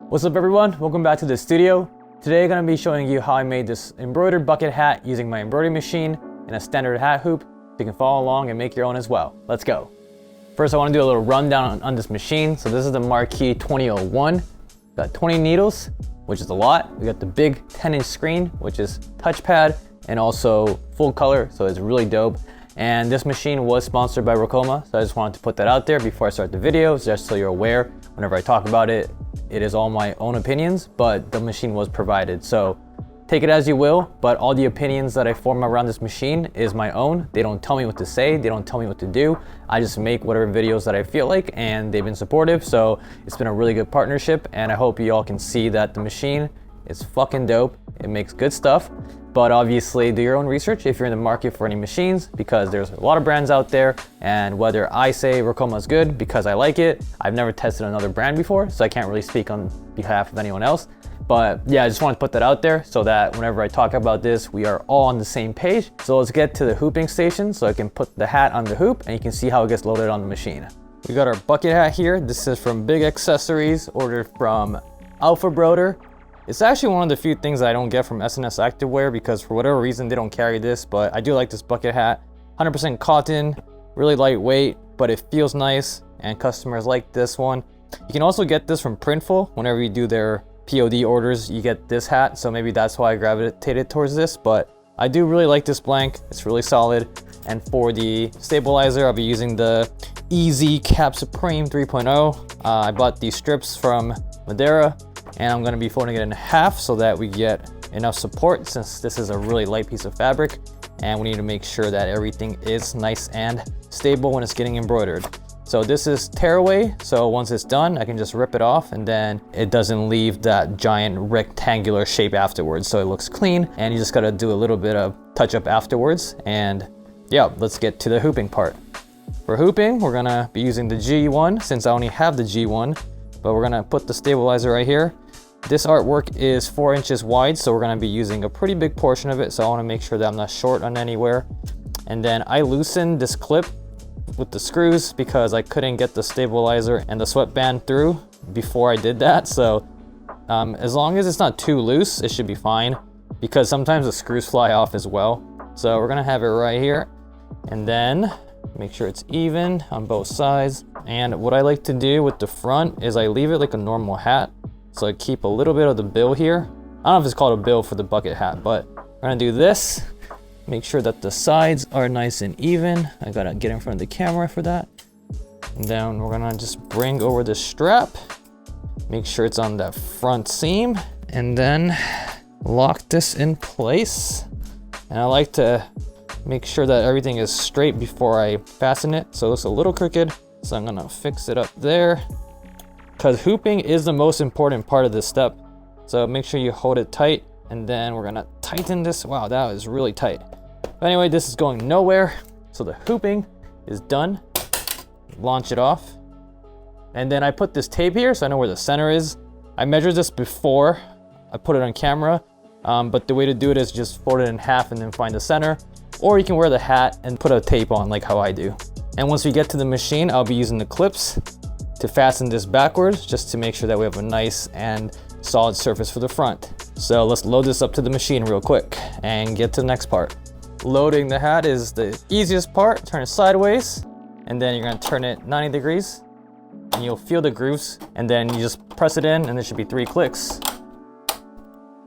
What's up everyone, welcome back to the studio. Today I'm going to be showing you how I made this embroidered bucket hat using my embroidery machine and a standard hat hoop so you can follow along and make your own as well. Let's go. First I want to do a little rundown on this machine. So this is the Marquee 2001. Got 20 needles, which is a lot. We got the big 10-inch screen, which is touchpad and also full color, so it's really dope. And this machine was sponsored by Ricoma, so I just wanted to put that out there before I start the video, just so you're aware. Whenever I talk about it, it is all my own opinions, but the machine was provided. So take it as you will, but all the opinions that I form around this machine is my own. They don't tell me what to say, they don't tell me what to do. I just make whatever videos that I feel like, and they've been supportive. So it's been a really good partnership, and I hope you all can see that the machine is fucking dope. It makes good stuff. But obviously do your own research if you're in the market for any machines, because there's a lot of brands out there, and whether I say Ricoma is good because I like it, I've never tested another brand before, so I can't really speak on behalf of anyone else. But yeah, I just want to put that out there so that whenever I talk about this, we are all on the same page. So let's get to the hooping station so I can put the hat on the hoop and you can see how it gets loaded on the machine. We got our bucket hat here. This is from Big Accessories, ordered from Embroider. It's actually one of the few things that I don't get from SNS Activewear because for whatever reason they don't carry this, but I do like this bucket hat. 100% cotton, really lightweight, but it feels nice and customers like this one. You can also get this from Printful. Whenever you do their POD orders, you get this hat, so maybe that's why I gravitated towards this, but I do really like this blank. It's really solid. And for the stabilizer, I'll be using the EZ Cap Supreme 3.0. I bought these strips from Madeira, and I'm gonna be folding it in half so that we get enough support, since this is a really light piece of fabric and we need to make sure that everything is nice and stable when it's getting embroidered. So this is tearaway, so once it's done I can just rip it off and then it doesn't leave that giant rectangular shape afterwards, so it looks clean, and you just gotta do a little bit of touch up afterwards. And yeah, let's get to the hooping part. For hooping, we're gonna be using the G1 since I only have the G1, but we're gonna put the stabilizer right here. This artwork is 4 inches wide, so we're gonna be using a pretty big portion of it, so I wanna make sure that I'm not short on anywhere. And then I loosened this clip with the screws because I couldn't get the stabilizer and the sweatband through before I did that. So as long as it's not too loose, it should be fine, because sometimes the screws fly off as well. So we're gonna have it right here, and then make sure it's even on both sides. And what I like to do with the front is I leave it like a normal hat. So I keep a little bit of the bill here. I don't know if it's called a bill for the bucket hat, but we're gonna do this. Make sure that the sides are nice and even. I gotta get in front of the camera for that. And then we're gonna just bring over the strap. Make sure it's on that front seam, and then lock this in place. And I like to make sure that everything is straight before I fasten it. So it looks a little crooked, so I'm gonna fix it up there, because hooping is the most important part of this step. So make sure you hold it tight, and then we're gonna tighten this. Wow, that was really tight. But anyway, this is going nowhere. So the hooping is done. Launch it off. And then I put this tape here so I know where the center is. I measured this before I put it on camera, but the way to do it is just fold it in half and then find the center. Or you can wear the hat and put a tape on like how I do. And once we get to the machine, I'll be using the clips to fasten this backwards, just to make sure that we have a nice and solid surface for the front. So let's load this up to the machine real quick and get to the next part. Loading the hat is the easiest part. Turn it sideways, and then you're gonna turn it 90 degrees, and you'll feel the grooves, and then you just press it in, and there should be 3 clicks.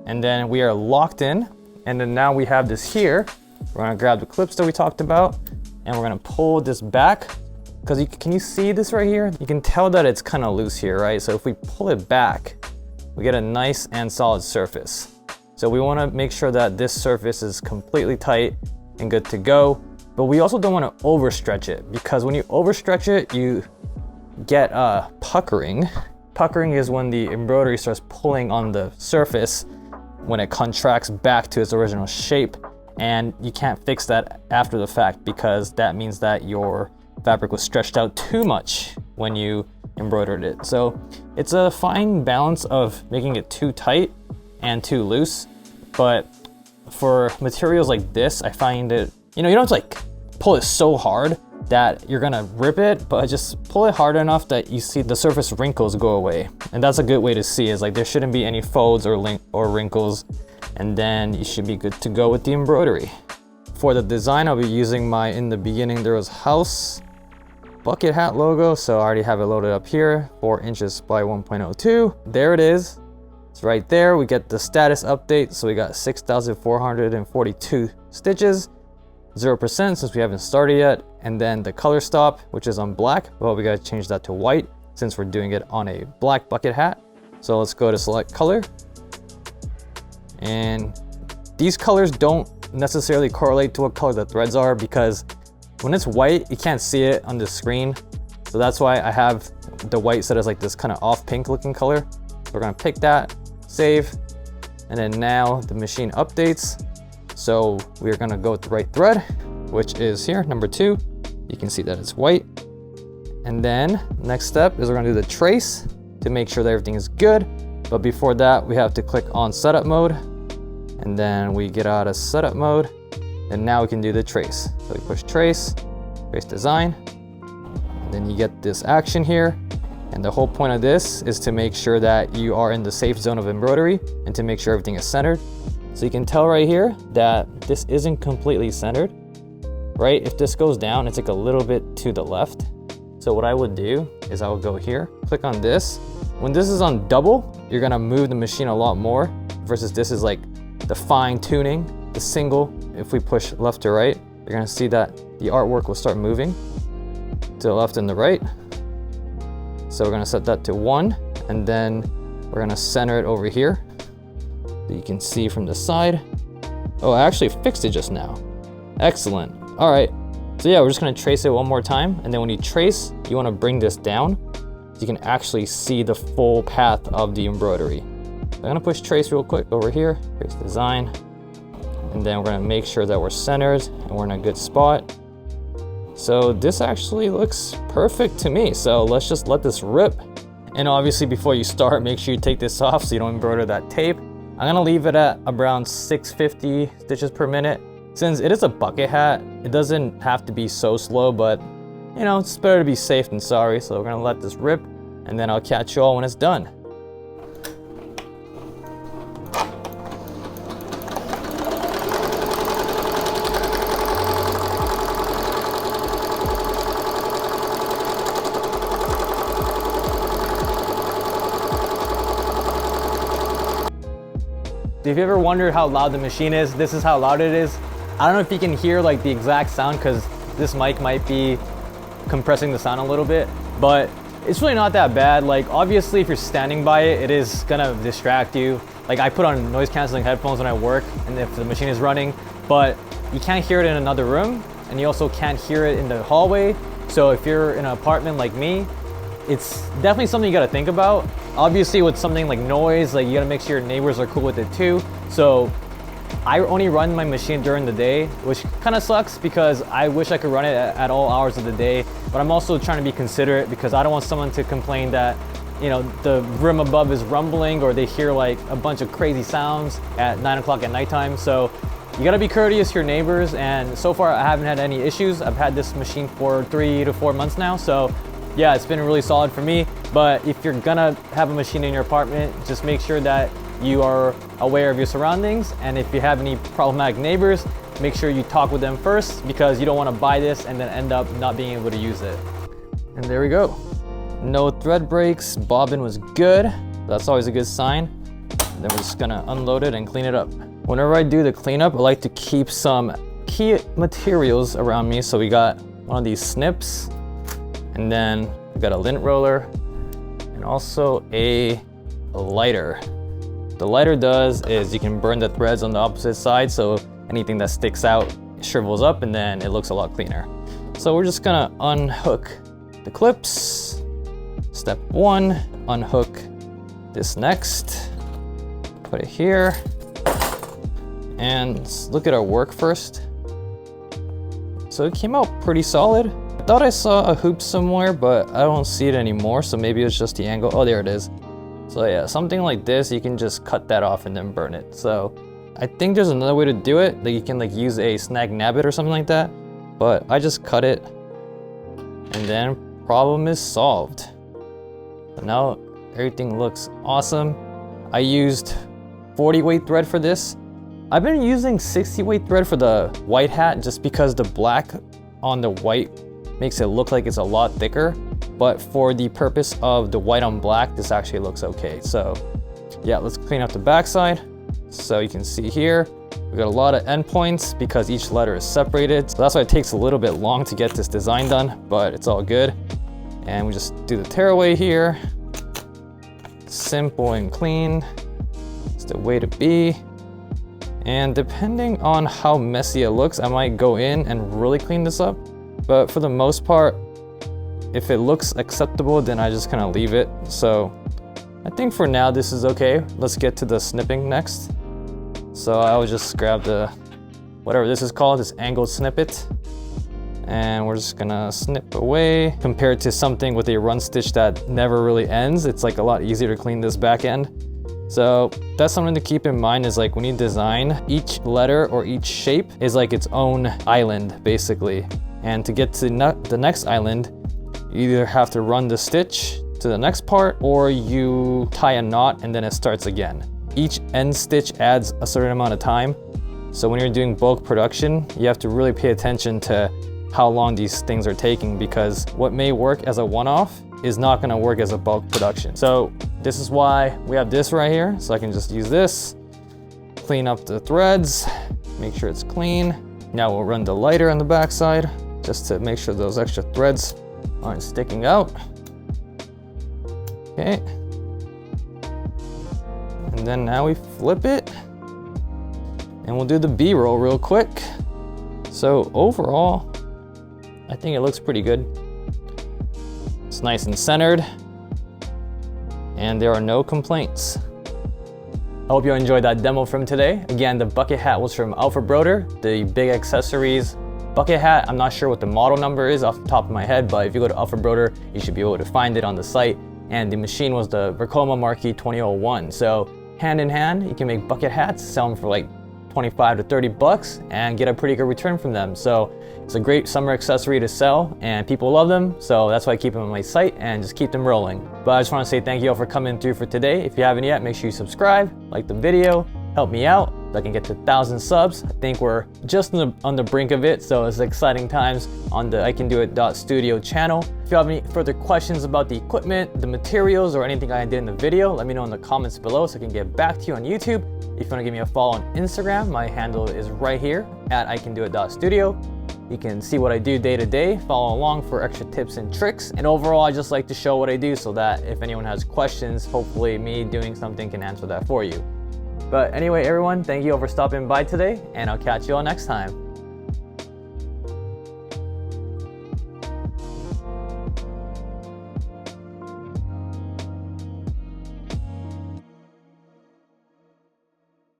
And then we are locked in, and then now we have this here. We're gonna grab the clips that we talked about, and we're gonna pull this back. Because can you see this right here? You can tell that it's kind of loose here, right? So if we pull it back, we get a nice and solid surface. So we want to make sure that this surface is completely tight and good to go. But we also don't want to overstretch it, because when you overstretch it, you get puckering. Puckering is when the embroidery starts pulling on the surface when it contracts back to its original shape. And you can't fix that after the fact, because that means that your fabric was stretched out too much when you embroidered it. So it's a fine balance of making it too tight and too loose. But for materials like this, I find it, you don't have to like pull it so hard, that you're gonna rip it, but just pull it hard enough that you see the surface wrinkles go away. And that's a good way to see, is like there shouldn't be any folds or wrinkles, and then you should be good to go with the embroidery. For the design, I'll be using in the beginning there was house bucket hat logo, so I already have it loaded up here, 4 inches by 1.02. There it is. It's right there. We get the status update, so we got 6,442 stitches, 0% since we haven't started yet. And then the color stop, which is on black, well, we gotta change that to white since we're doing it on a black bucket hat. So let's go to select color. And these colors don't necessarily correlate to what color the threads are, because when it's white, you can't see it on the screen. So that's why I have the white set as like this kind of off pink looking color. So we're gonna pick that, save, and then now the machine updates. So we're gonna go with the right thread, which is here, number 2. You can see that it's white. And then next step is we're gonna do the trace to make sure that everything is good. But before that, we have to click on setup mode, and then we get out of setup mode, and now we can do the trace. So we push trace, trace design, and then you get this action here. And the whole point of this is to make sure that you are in the safe zone of embroidery and to make sure everything is centered. So you can tell right here that this isn't completely centered, right? If this goes down, it's like a little bit to the left. So what I would do is I would go here, click on this. When this is on double, you're gonna move the machine a lot more, versus this is like the fine tuning. The single, if we push left to right, you're gonna see that the artwork will start moving to the left and the right. So we're gonna set that to 1, and then we're gonna center it over here. So you can see from the side. Oh, I actually fixed it just now. Excellent. All right, so yeah, we're just gonna trace it one more time, and then when you trace, you wanna bring this down so you can actually see the full path of the embroidery. I'm gonna push trace real quick over here, trace design, and then we're gonna make sure that we're centered and we're in a good spot. So this actually looks perfect to me. So let's just let this rip. And obviously before you start, make sure you take this off so you don't embroider that tape. I'm gonna leave it at around 650 stitches per minute. Since it is a bucket hat, it doesn't have to be so slow, but you know, it's better to be safe than sorry. So we're gonna let this rip, and then I'll catch you all when it's done. If you ever wonder how loud the machine is, this is how loud it is. I don't know if you can hear like the exact sound because this mic might be compressing the sound a little bit, but it's really not that bad. Like obviously if you're standing by it, it is gonna distract you. Like I put on noise canceling headphones when I work and if the machine is running, but you can't hear it in another room and you also can't hear it in the hallway. So if you're in an apartment like me, it's definitely something you gotta think about. Obviously with something like noise, like you gotta make sure your neighbors are cool with it too. So I only run my machine during the day, which kind of sucks because I wish I could run it at all hours of the day, but I'm also trying to be considerate because I don't want someone to complain that, you know, the room above is rumbling or they hear like a bunch of crazy sounds at 9 o'clock at nighttime. So you gotta be courteous to your neighbors, and so far I haven't had any issues. I've had this machine for 3 to 4 months now, so yeah, it's been really solid for me. But if you're gonna have a machine in your apartment, just make sure that you are aware of your surroundings. And if you have any problematic neighbors, make sure you talk with them first because you don't wanna buy this and then end up not being able to use it. And there we go. No thread breaks, bobbin was good. That's always a good sign. And then we're just gonna unload it and clean it up. Whenever I do the cleanup, I like to keep some key materials around me. So we got one of these snips, and then we got a lint roller, and also a lighter. The lighter does is you can burn the threads on the opposite side, so anything that sticks out shrivels up and then it looks a lot cleaner. So we're just gonna unhook the clips. Step 1, unhook this next, put it here, and let's look at our work first. So it came out pretty solid. I thought I saw a hoop somewhere, but I don't see it anymore, so maybe it's just the angle. Oh, there it is. So yeah, something like this, you can just cut that off and then burn it. So I think there's another way to do it. Like you can like use a snag nabbit or something like that, but I just cut it And then problem is solved. So now everything looks awesome. I used 40 weight thread for this. I've been using 60 weight thread for the white hat just because the black on the white makes it look like it's a lot thicker. But for the purpose of the white on black, this actually looks okay. So yeah, let's clean up the backside. So you can see here, we got a lot of endpoints because each letter is separated. So that's why it takes a little bit long to get this design done, but it's all good. And we just do the tearaway here. Simple and clean. It's the way to be. And depending on how messy it looks, I might go in and really clean this up. But for the most part, if it looks acceptable, then I just kind of leave it. So I think for now, this is okay. Let's get to the snipping next. So I will just grab the, whatever this is called, this angled snippet. And we're just gonna snip away. Compared to something with a run stitch that never really ends, it's like a lot easier to clean this back end. So that's something to keep in mind, is like when you design, each letter or each shape is like its own island basically. And to get to the next island, you either have to run the stitch to the next part or you tie a knot and then it starts again. Each end stitch adds a certain amount of time. So when you're doing bulk production, you have to really pay attention to how long these things are taking, because what may work as a one-off is not gonna work as a bulk production. So this is why we have this right here. So I can just use this, clean up the threads, make sure it's clean. Now we'll run the lighter on the back side just to make sure those extra threads aren't sticking out. Okay. And then now we flip it and we'll do the B-roll real quick. So overall, I think it looks pretty good. It's nice and centered and there are no complaints. I hope you enjoyed that demo from today. Again, the bucket hat was from Embroider, the big accessories bucket hat. I'm not sure what the model number is off the top of my head, but if you go to Embroider, you should be able to find it on the site. And the machine was the Ricoma Marquee 2001. So hand in hand, you can make bucket hats, sell them for like 25 to 30 bucks and get a pretty good return from them. So it's a great summer accessory to sell and people love them. So that's why I keep them on my site and just keep them rolling. But I just want to say thank you all for coming through for today. If you haven't yet, make sure you subscribe, like the video, help me out. I can get to 1,000 subs. I think we're just on the brink of it. So it's exciting times on the IKendoit.Studio channel. If you have any further questions about the equipment, the materials, or anything I did in the video, let me know in the comments below so I can get back to you on YouTube. If you want to give me a follow on Instagram, my handle is right here at IKendoit.Studio. You can see what I do day to day, follow along for extra tips and tricks. And overall, I just like to show what I do so that if anyone has questions, hopefully me doing something can answer that for you. But anyway, everyone, thank you all for stopping by today, and I'll catch you all next time.